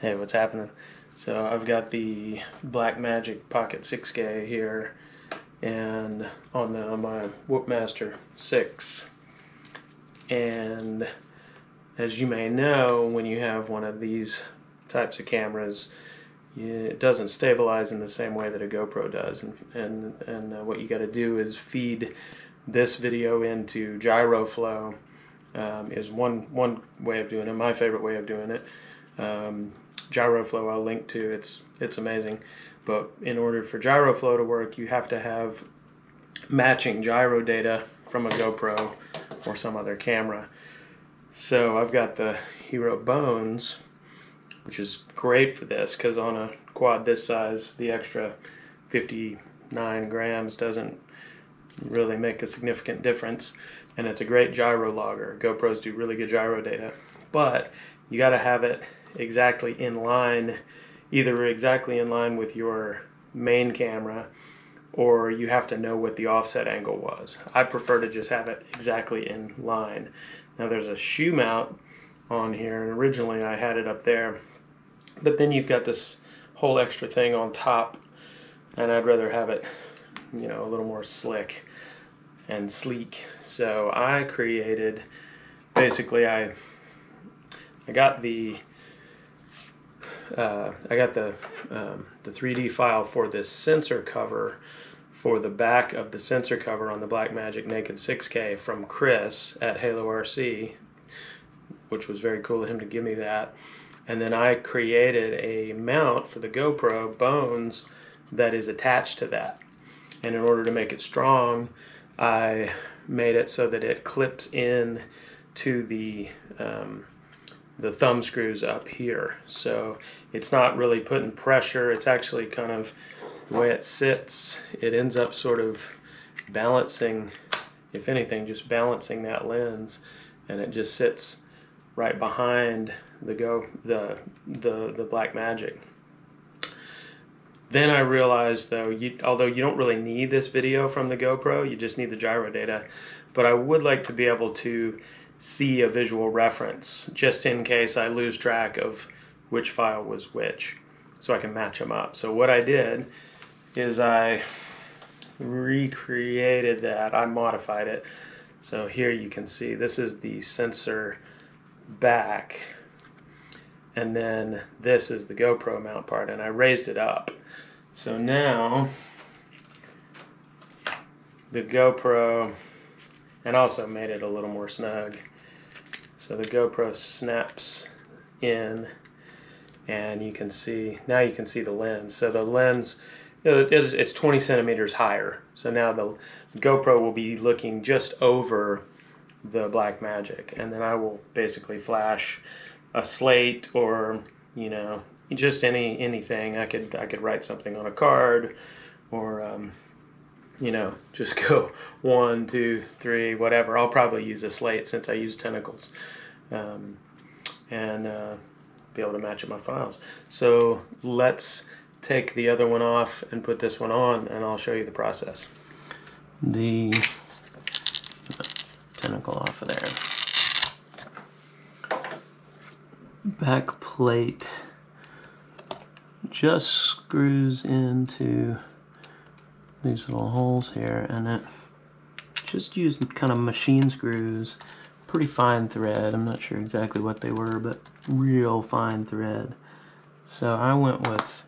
Hey, what's happening? So I've got the Blackmagic Pocket 6K here and on my Whoopmaster 6. And as you may know, when you have one of these types of cameras, it doesn't stabilize in the same way that a GoPro does. And what you got to do is feed this video into GyroFlow. Is one way of doing it. My favorite way of doing it. GyroFlow I'll link to. It's amazing. But in order for GyroFlow to work, you have to have matching gyro data from a GoPro or some other camera. So I've got the Hero Bones, which is great for this because on a quad this size, the extra 59 grams doesn't really make a significant difference, and it's a great gyro logger. GoPros do really good gyro data, but you got to have it exactly in line, either exactly in line with your main camera, or you have to know what the offset angle was. I prefer to just have it exactly in line. Now there's a shoe mount on here, and originally I had it up there, but then you've got this whole extra thing on top, and I'd rather have it, you know, a little more slick and sleek. So I created, basically I got the 3D file for this sensor cover for the back of the sensor cover on the Blackmagic Naked 6K from Chris at Halo RC, which was very cool of him to give me that. And then I created a mount for the GoPro Bones that is attached to that. And in order to make it strong, I made it so that it clips in to the thumb screws up here. So it's not really putting pressure. It's actually kind of the way it sits. It ends up sort of balancing, if anything, just balancing that lens, and it just sits right behind the Blackmagic. Then I realized, though, although you don't really need this video from the GoPro, you just need the gyro data, but I would like to be able to see a visual reference just in case I lose track of which file was which, so I can match them up. So what I did is I recreated that. I modified it. So here you can see this is the sensor back, and then this is the GoPro mount part, and I raised it up. So now the GoPro, and also made it a little more snug. So the GoPro snaps in, and you can see, now you can see the lens. So the lens, it's 20 centimeters higher. So now the GoPro will be looking just over the Blackmagic, and then I will basically flash a slate, or, you know, just anything. I could write something on a card, or you know, just go 1, 2, 3, whatever. I'll probably use a slate since I use tentacles, and be able to match up my files. So let's take the other one off and put this one on, and I'll show you the process. The tentacle off of there. Back plate just screws into these little holes here, and it just used kind of machine screws, pretty fine thread. I'm not sure exactly what they were, but real fine thread. So I went with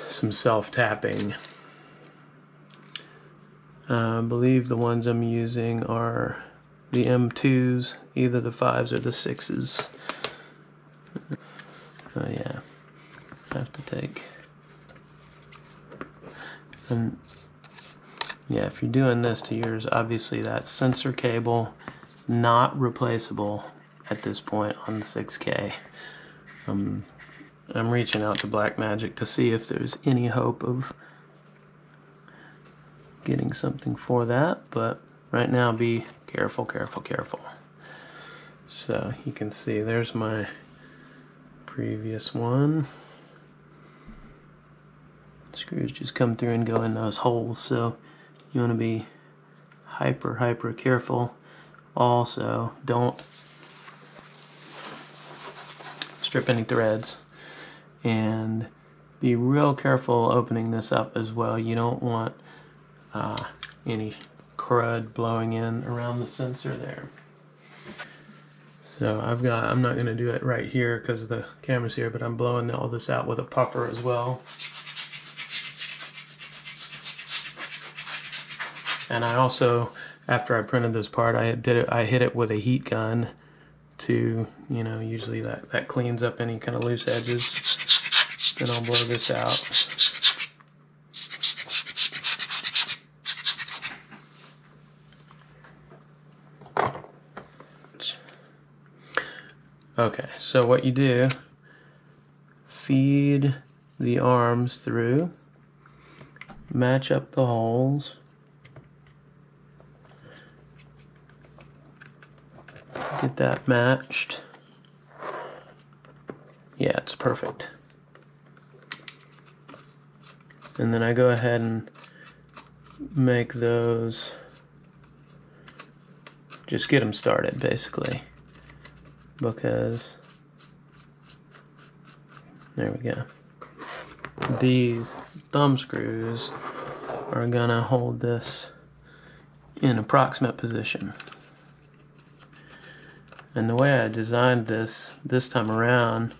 some self-tapping. I believe the ones I'm using are the M2s, either the 5s or the 6s. Oh yeah, I have to take. And yeah, if you're doing this to yours, obviously that sensor cable not replaceable at this point on the 6K. I'm reaching out to Blackmagic to see if there's any hope of getting something for that, but right now be careful, careful, careful. So you can see there's my previous one. Screws just come through and go in those holes, so you want to be hyper careful. Also, don't strip any threads. And be real careful opening this up as well. You don't want any crud blowing in around the sensor there. So I'm not going to do it right here because the camera's here, but I'm blowing all this out with a puffer as well. And I also, after I printed this part, I hit it with a heat gun to, you know, usually that cleans up any kind of loose edges. Then I'll blow this out. Okay, so what you do, feed the arms through, match up the holes, get that matched. Yeah, it's perfect. And then I go ahead and make those, just get them started basically, because there we go. These thumb screws are gonna hold this in approximate position. And the way I designed this time around,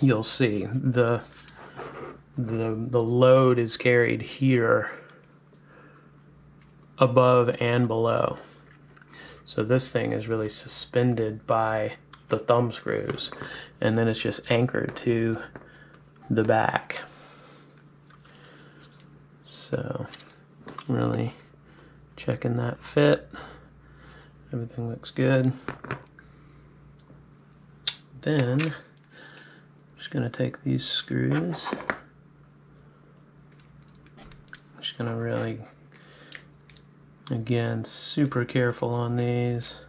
you'll see the load is carried here above and below. So this thing is really suspended by the thumb screws, and then it's just anchored to the back. So really checking that fit. Everything looks good. Then I'm just gonna take these screws. I'm just gonna really, again, super careful on these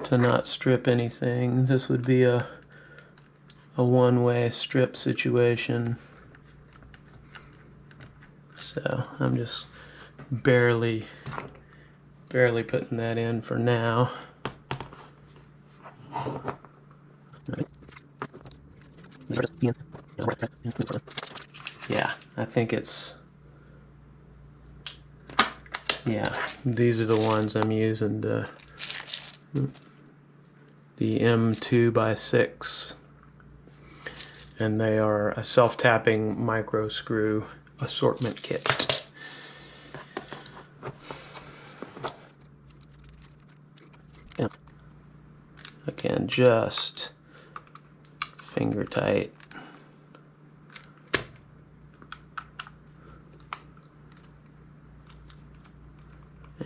to not strip anything. This would be a one-way strip situation. So I'm just barely putting that in for now. Yeah, I think it's, yeah, these are the ones I'm using, the M2x6, and they are a self-tapping micro screw assortment kit. Yeah. Again, just finger tight.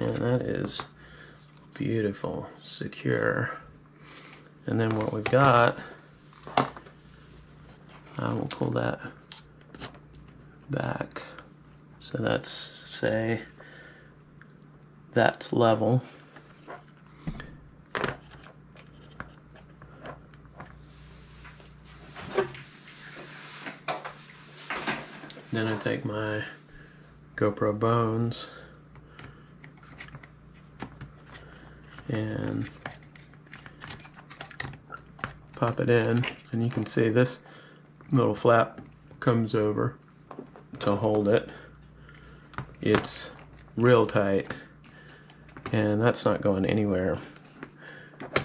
And that is beautiful, secure. And then what we've got, I will pull that back. So that's, say, that's level. Then I take my GoPro Bones and pop it in, and you can see this little flap comes over to hold it. It's real tight, and that's not going anywhere.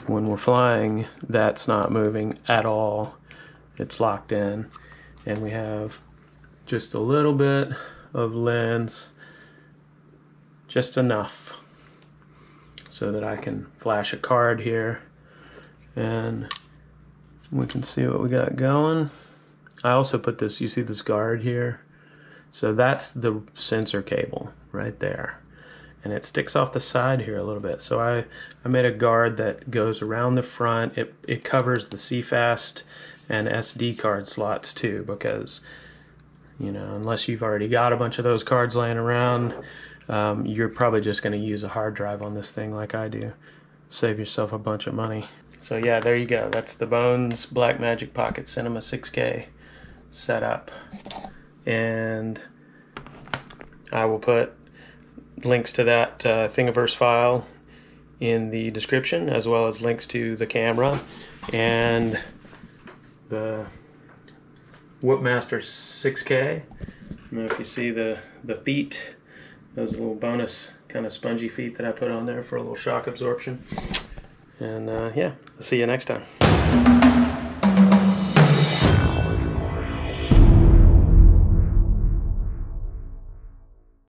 When we're flying, that's not moving at all. It's locked in, and we have just a little bit of lens, just enough so that I can flash a card here and we can see what we got going. I also put this, you see this guard here? So that's the sensor cable right there. And it sticks off the side here a little bit. So I made a guard that goes around the front. It covers the CFast and SD card slots too, because, you know, unless you've already got a bunch of those cards laying around, you're probably just going to use a hard drive on this thing like I do. Save yourself a bunch of money. So yeah, there you go. That's the Bones Blackmagic Pocket Cinema 6K setup. And I will put links to that Thingiverse file in the description, as well as links to the camera and the Whoopmaster 6K. I don't know if you see the feet, those little bonus kind of spongy feet that I put on there for a little shock absorption. And yeah, I'll see you next time.